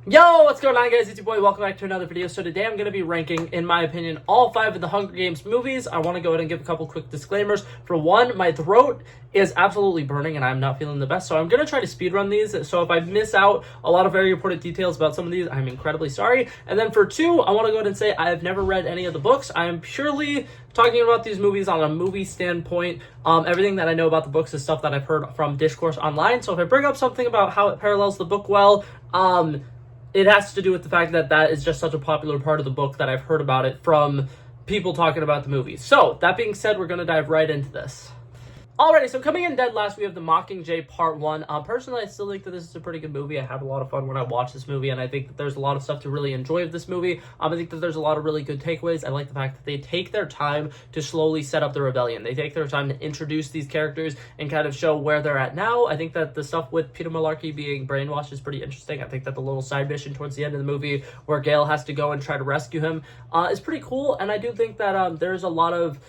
Yo, what's going on, guys? It's your boy. Welcome back to another video. So today I'm going to be ranking, in my opinion, all 5 of the Hunger Games movies. I want to go ahead and give a couple quick disclaimers. For one, my throat is absolutely burning and I'm not feeling the best, so I'm going to try to speedrun these. So if I miss out a lot of very important details about some of these, I'm incredibly sorry. And then for 2, I want to go ahead and say I have never read any of the books. I am purely talking about these movies on a movie standpoint. Everything that I know about the books is stuff that I've heard from discourse online. So if I bring up something about how it parallels the book well, it has to do with the fact that that is just such a popular part of the book that I've heard about it from people talking about the movie. So, that being said, we're going to dive right into this. Alrighty, so coming in dead last, we have The Mockingjay Part 1. Personally, I still think that this is a pretty good movie. I had a lot of fun when I watched this movie, and I think that there's a lot of stuff to really enjoy of this movie. I think that there's a lot of really good takeaways. I like the fact that they take their time to slowly set up the rebellion. They take their time to introduce these characters and kind of show where they're at now. I think that the stuff with Peter Malarkey being brainwashed is pretty interesting. I think that the little side mission towards the end of the movie where Gale has to go and try to rescue him is pretty cool, and I do think that there's a lot of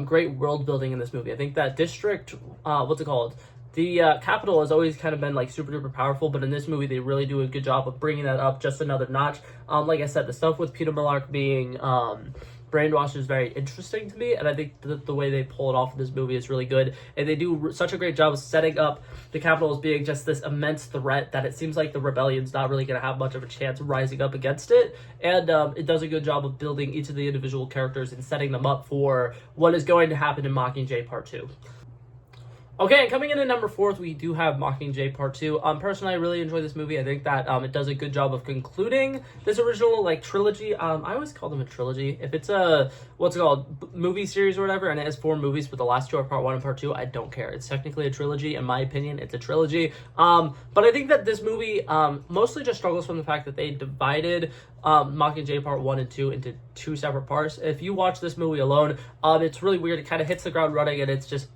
great world building in this movie. I think that District, the capital has always kind of been like super duper powerful, but in this movie they really do a good job of bringing that up just another notch. Like I said, the stuff with Peter Malarkey being brainwashed is very interesting to me, and I think that the way they pull it off in this movie is really good, and they do such a great job of setting up the capital as being just this immense threat that it seems like the rebellion's not really going to have much of a chance rising up against it, and it does a good job of building each of the individual characters and setting them up for what is going to happen in Mockingjay Part 2. Okay, and coming in at number 4, we do have Mockingjay Part 2. Personally, I really enjoy this movie. I think that it does a good job of concluding this original, trilogy. I always call them a trilogy. If it's a, movie series or whatever, and it has 4 movies, but the last 2 are Part 1 and Part 2, I don't care. It's technically a trilogy. In my opinion, it's a trilogy. But I think that this movie mostly just struggles from the fact that they divided Mockingjay Part 1 and 2 into 2 separate parts. If you watch this movie alone, it's really weird. It kind of hits the ground running, and it's just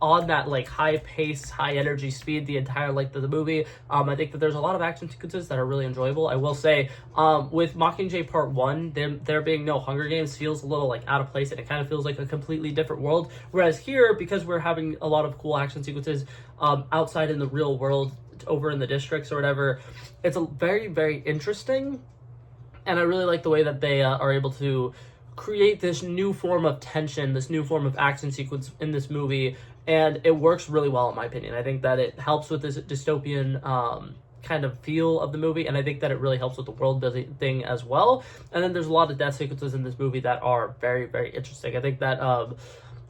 on that high pace, high energy speed the entire length of the movie. I think that there's a lot of action sequences that are really enjoyable. I will say, with Mockingjay Part 1, there being no Hunger Games feels a little out of place, and it kind of feels like a completely different world. Whereas here, because we're having a lot of cool action sequences outside in the real world, over in the districts or whatever, it's a very, very interesting, and I really like the way that they are able to create this new form of tension, this new form of action sequence in this movie, and it works really well in my opinion. I think that it helps with this dystopian kind of feel of the movie, and I think that it really helps with the world building thing as well. And then there's a lot of death sequences in this movie that are very, very interesting. I think that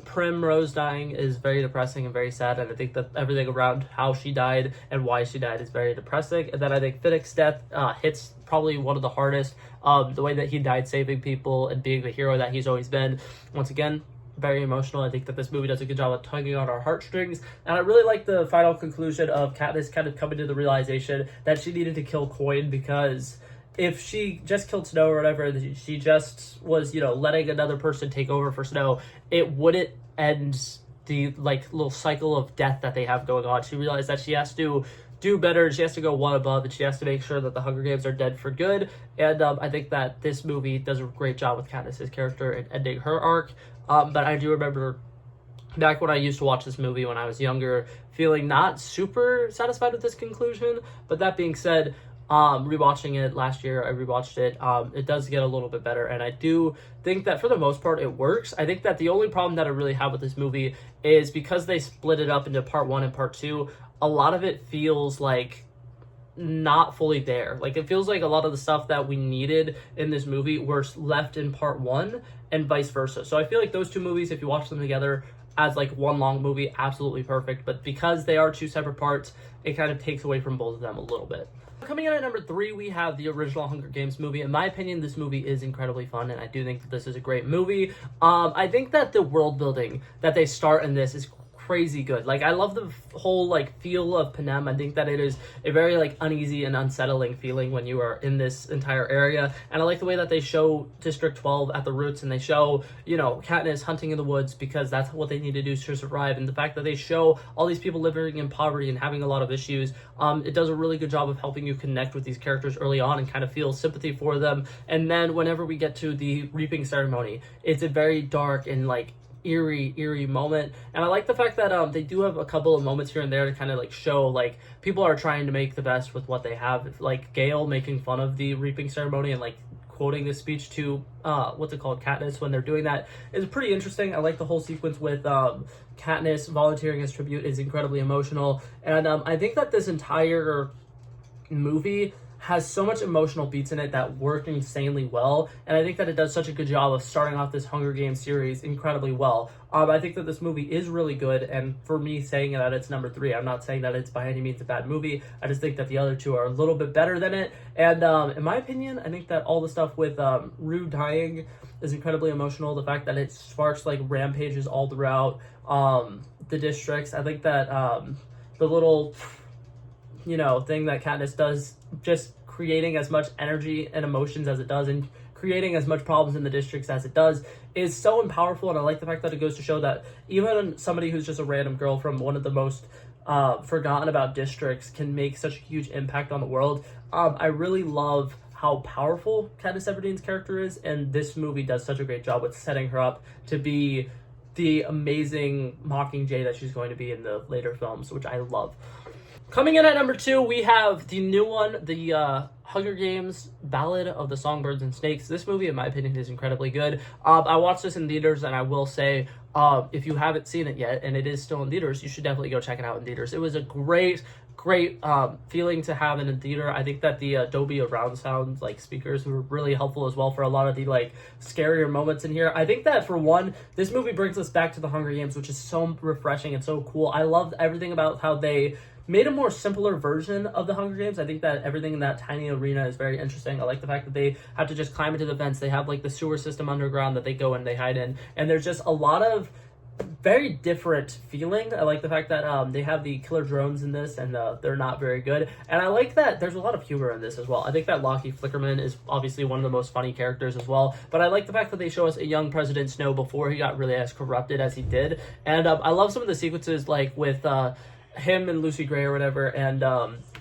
Primrose dying is very depressing and very sad, and I think that everything around how she died and why she died is very depressing. And then I think Finnick's death hits probably one of the hardest. The way that he died saving people and being the hero that he's always been, once again, very emotional. I think that this movie does a good job of tugging on our heartstrings, and I really like the final conclusion of Katniss kind of coming to the realization that she needed to kill Coin, because if she just killed Snow or whatever, she just was, letting another person take over for Snow, it wouldn't end the little cycle of death that they have going on. She realized that she has to do better, she has to go one above, and she has to make sure that the Hunger Games are dead for good. And I think that this movie does a great job with Katniss's character and ending her arc. But I do remember back when I used to watch this movie when I was younger, feeling not super satisfied with this conclusion. But that being said, rewatching it last year, I rewatched it. It does get a little bit better, and I do think that for the most part it works. I think that the only problem that I really have with this movie is because they split it up into Part 1 and Part 2, a lot of it feels not fully there. It feels like a lot of the stuff that we needed in this movie were left in Part 1 and vice versa. So I feel like those 2 movies, if you watch them together as one long movie, absolutely perfect. But because they are 2 separate parts, it kind of takes away from both of them a little bit. Coming in at number 3, we have the original Hunger Games movie. In my opinion, this movie is incredibly fun, and I do think that this is a great movie. I think that the world building that they start in this is crazy good. I love the whole feel of Panem. I think that it is a very uneasy and unsettling feeling when you are in this entire area, and I like the way that they show District 12 at the roots, and they show Katniss hunting in the woods because that's what they need to do to survive, and the fact that they show all these people living in poverty and having a lot of issues. It does a really good job of helping you connect with these characters early on and kind of feel sympathy for them. And then whenever we get to the reaping ceremony, it's a very dark and eerie moment. And I like the fact that they do have a couple of moments here and there to kind of like show like people are trying to make the best with what they have, like Gale making fun of the reaping ceremony and like quoting this speech to what's it called, Katniss, when they're doing that is pretty interesting. I like the whole sequence with Katniss volunteering as tribute is incredibly emotional, and I think that this entire movie has so much emotional beats in it that work insanely well, and I think that it does such a good job of starting off this Hunger Games series incredibly well. I think that this movie is really good, and for me saying that it's number 3, I'm not saying that it's by any means a bad movie. I just think that the other two are a little bit better than it, and in my opinion, I think that all the stuff with Rue dying is incredibly emotional. The fact that it sparks like rampages all throughout the districts. I think that the little thing that Katniss does, just creating as much energy and emotions as it does and creating as much problems in the districts as it does, is so powerful. And I like the fact that it goes to show that even somebody who's just a random girl from one of the most forgotten about districts can make such a huge impact on the world. I really love how powerful Katniss Everdeen's character is, and this movie does such a great job with setting her up to be the amazing Mockingjay that she's going to be in the later films, which I love. Coming in at number 2, we have the new one, the Hunger Games Ballad of the Songbirds and Snakes. This movie, in my opinion, is incredibly good. I watched this in theaters, and I will say, if you haven't seen it yet, and it is still in theaters, you should definitely go check it out in theaters. It was a great feeling to have it in theater. I think that the Dolby Surround sound like speakers were really helpful as well for a lot of the like scarier moments in here. I think that for one, this movie brings us back to the Hunger Games, which is so refreshing and so cool. I loved everything about how they made a more simpler version of the Hunger Games. I think that everything in that tiny arena is very interesting. I like the fact that they have to just climb into the vents. They have like the sewer system underground that they go and they hide in, and there's just a lot of very different feeling. I like the fact that they have the killer drones in this, and they're not very good. And I like that there's a lot of humor in this as well. I think that Lockie Flickerman is obviously one of the most funny characters as well. But I like the fact that they show us a young President Snow before he got really as corrupted as he did. And I love some of the sequences like with him and Lucy Gray or whatever, and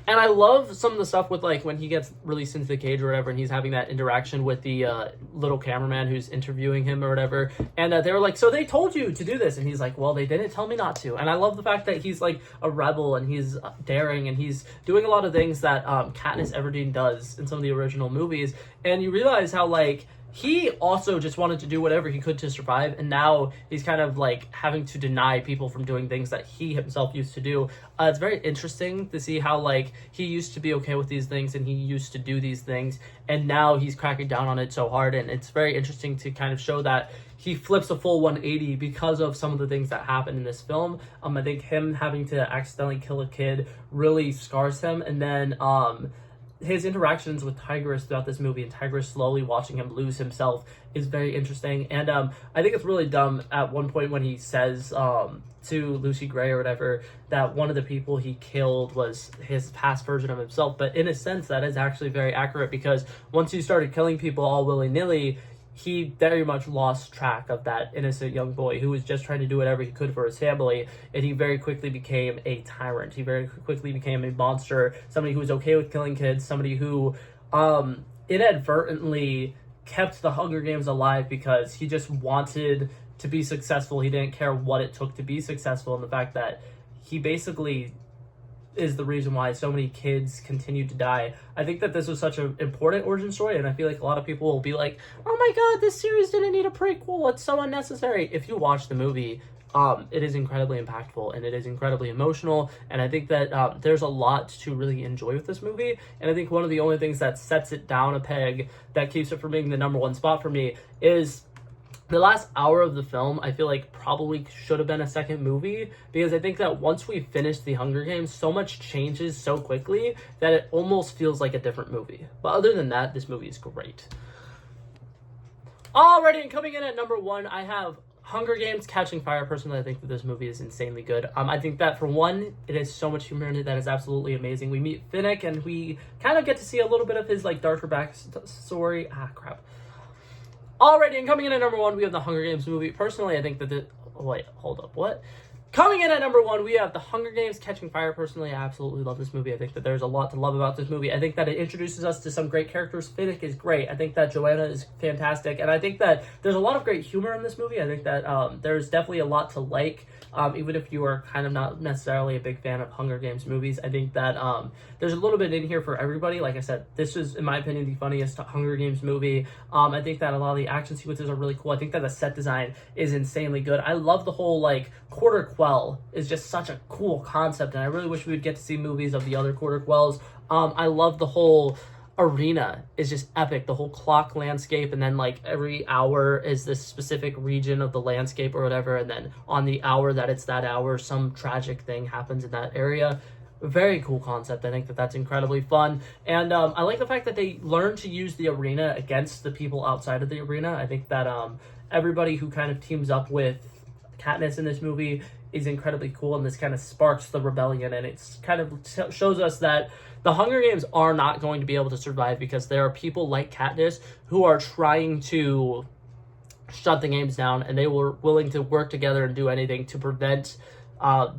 I love some of the stuff with like when he gets released into the cage or whatever, and he's having that interaction with the little cameraman who's interviewing him or whatever, and they were like, so they told you to do this, and he's like, well, they didn't tell me not to. And I love the fact that he's like a rebel, and he's daring, and he's doing a lot of things that Katniss Everdeen does in some of the original movies, and you realize how like he also just wanted to do whatever he could to survive, and now he's kind of like having to deny people from doing things that he himself used to do. It's very interesting to see how like he used to be okay with these things and he used to do these things, and now he's cracking down on it so hard. And it's very interesting to kind of show that he flips a full 180 because of some of the things that happen in this film. I think him having to accidentally kill a kid really scars him, and then his interactions with Tigris throughout this movie, and Tigris slowly watching him lose himself, is very interesting. And I think it's really dumb at one point when he says to Lucy Gray or whatever that one of the people he killed was his past version of himself. But in a sense, that is actually very accurate, because once he started killing people all willy-nilly, he very much lost track of that innocent young boy who was just trying to do whatever he could for his family, and he very quickly became a tyrant. He very quickly became a monster, somebody who was okay with killing kids, somebody who inadvertently kept the Hunger Games alive because he just wanted to be successful. He didn't care what it took to be successful, and the fact that he basically is the reason why so many kids continue to die. I think that this was such an important origin story, and I feel like a lot of people will be like, oh my god, this series didn't need a prequel, it's so unnecessary. If you watch the movie, it is incredibly impactful, and it is incredibly emotional, and I think that there's a lot to really enjoy with this movie. And I think one of the only things that sets it down a peg, that keeps it from being the number 1 spot for me, is the last hour of the film. I feel like probably should have been a second movie, because I think that once we finish the Hunger Games, so much changes so quickly that it almost feels like a different movie. But other than that, this movie is great. Alrighty, and coming in at number 1, I have Hunger Games Catching Fire. Personally, I think that this movie is insanely good. I think that for one, it has so much humor in it that is absolutely amazing. We meet Finnick, and we kind of get to see a little bit of his like darker backstory. Alrighty, and coming in at number 1, we have the Hunger Games movie. Personally, I think that wait, hold up, what? Coming in at number 1, we have The Hunger Games: Catching Fire. Personally, I absolutely love this movie. I think that there's a lot to love about this movie. I think that it introduces us to some great characters. Finnick is great. I think that Joanna is fantastic. And I think that there's a lot of great humor in this movie. I think that there's definitely a lot to like, even if you are kind of not necessarily a big fan of Hunger Games movies. I think that there's a little bit in here for everybody. Like I said, this is, in my opinion, the funniest Hunger Games movie. I think that a lot of the action sequences are really cool. I think that the set design is insanely good. I love the whole, like, quarter quell is just such a cool concept, and I really wish we would get to see movies of the other quarter quells. I love the whole arena is just epic. The whole clock landscape, and then like every hour is this specific region of the landscape or whatever, and then on the hour that it's that hour, some tragic thing happens in that area. Very cool concept. I think that that's incredibly fun, and I like the fact that they learn to use the arena against the people outside of the arena. I think that everybody who kind of teams up with Katniss in this movie is incredibly cool, and this kind of sparks the rebellion, and it's kind of shows us that the Hunger Games are not going to be able to survive because there are people like Katniss who are trying to shut the games down, and they were willing to work together and do anything to prevent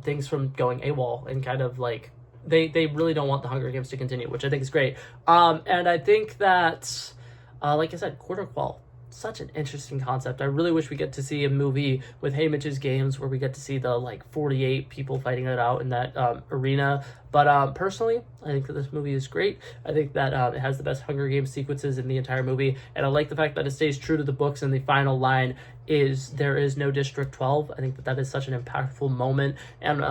things from going AWOL, and kind of like they really don't want the Hunger Games to continue, which I think is great. And I think that, like I said, quarter quell, such an interesting concept. I really wish we get to see a movie with Haymitch's games where we get to see the like 48 people fighting it out in that arena. But personally, I think that this movie is great. I think that it has the best Hunger Games sequences in the entire movie, and I like the fact that it stays true to the books, and the final line is there is no District 12. I think that that is such an impactful moment, and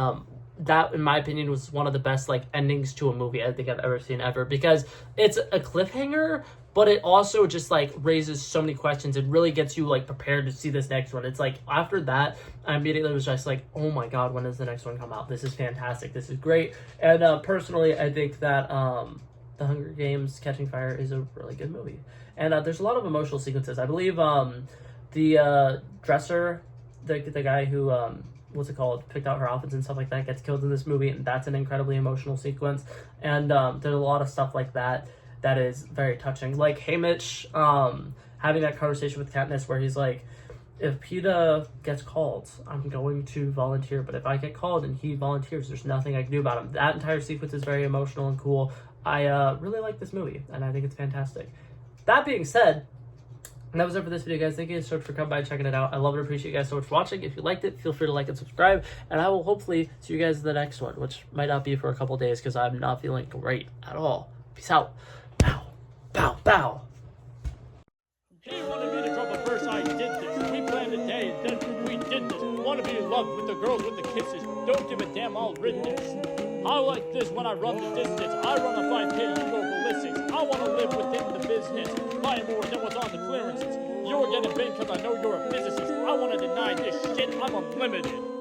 that, in my opinion, was one of the best like endings to a movie I think I've ever seen ever, because it's a cliffhanger, but it also just like raises so many questions. It really gets you like prepared to see this next one. It's like after that, I immediately was just like, oh my god, when does the next one come out? This is fantastic. This is great. And personally, I think that The Hunger Games: Catching Fire is a really good movie. And there's a lot of emotional sequences. I believe the dresser, the guy who what's it called, picked out her outfits and stuff like that, gets killed in this movie, and that's an incredibly emotional sequence. And there's a lot of stuff like that that is very touching. Like Haymitch having that conversation with Katniss where he's like, if Peeta gets called, I'm going to volunteer, but if I get called and he volunteers, there's nothing I can do about him. That entire sequence is very emotional and cool. I really like this movie, and I think it's fantastic. That being said, that was it for this video, guys. Thank you so much for coming by and checking it out. I love and appreciate you guys so much for watching. If you liked it, feel free to like and subscribe, and I will hopefully see you guys in the next one, which might not be for a couple days because I'm not feeling great at all. Peace out. Bow. Bow. Bow. He wanted me to drop a verse, I did this. We planned a day and then we did this. Wanna be in love with the girls with the kisses. Don't give a damn, I'll rid this. I like this when I run the distance. I run a 5K, you go ballistics. I wanna live within the business. Buy more than what's on the clearances. You're getting bent cause I know you're a physicist. I wanna deny this shit, I'm unlimited.